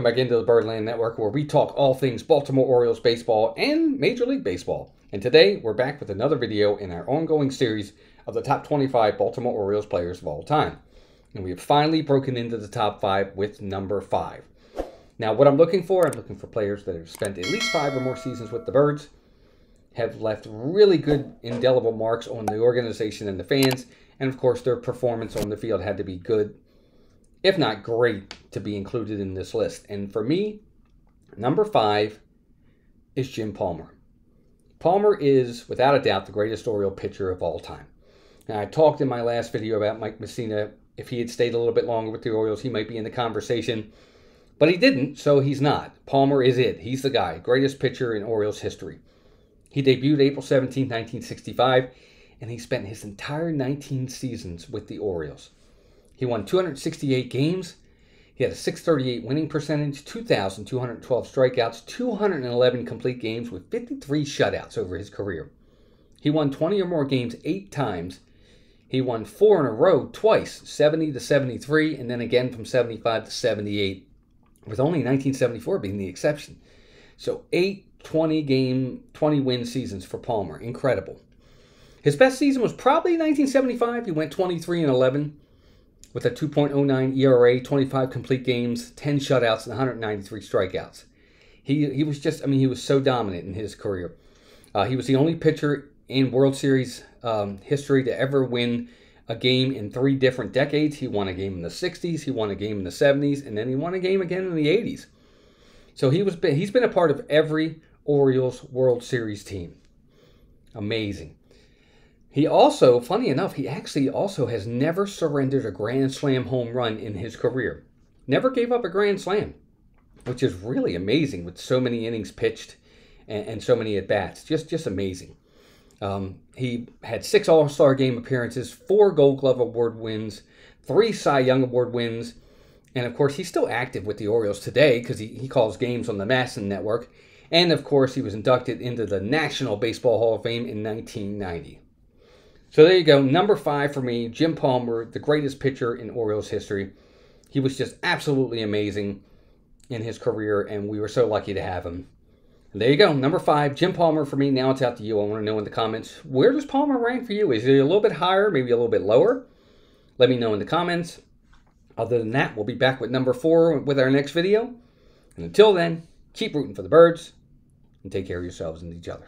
welcome back into the Birdland Network, where we talk all things Baltimore Orioles baseball and Major League Baseball. And today, we're back with another video in our ongoing series of the top 25 Baltimore Orioles players of all time. And we have finally broken into the top 5 with number 5. Now, what I'm looking for players that have spent at least 5 or more seasons with the Birds, have left really good indelible marks on the organization and the fans, and of course, their performance on the field had to be good, if not great, to be included in this list. And for me, number 5 is Jim Palmer. Palmer is, without a doubt, the greatest Oriole pitcher of all time. Now, I talked in my last video about Mike Messina. If he had stayed a little bit longer with the Orioles, he might be in the conversation. But he didn't, so he's not. Palmer is it. He's the guy. Greatest pitcher in Orioles history. He debuted April 17, 1965, and he spent his entire 19 seasons with the Orioles. He won 268 games. He had a .638 winning percentage, 2,212 strikeouts, 211 complete games with 53 shutouts over his career. He won 20 or more games 8 times. He won 4 in a row twice, 70 to 73, and then again from 75 to 78, with only 1974 being the exception. So 8 20-win seasons for Palmer. Incredible. His best season was probably 1975. He went 23-11 with a 2.09 ERA, 25 complete games, 10 shutouts, and 193 strikeouts. He was just, he was so dominant in his career. He was the only pitcher in World Series history to ever win a game in 3 different decades. He won a game in the 60s, he won a game in the 70s, and then he won a game again in the 80s. So he's been a part of every Orioles World Series team. Amazing. He also, funny enough, he actually also has never surrendered a Grand Slam home run in his career. Never gave up a Grand Slam, which is really amazing with so many innings pitched and so many at-bats. Just amazing. He had 6 All-Star Game appearances, 4 Gold Glove Award wins, 3 Cy Young Award wins, and of course, he's still active with the Orioles today because he calls games on the Masson Network. And of course, he was inducted into the National Baseball Hall of Fame in 1990. So there you go, number 5 for me, Jim Palmer, the greatest pitcher in Orioles history. He was just absolutely amazing in his career, and we were so lucky to have him. And there you go, number 5, Jim Palmer for me. Now it's out to you. I want to know in the comments, where does Palmer rank for you? Is he a little bit higher, maybe a little bit lower? Let me know in the comments. Other than that, we'll be back with number 4 with our next video. And until then, keep rooting for the Birds, and take care of yourselves and each other.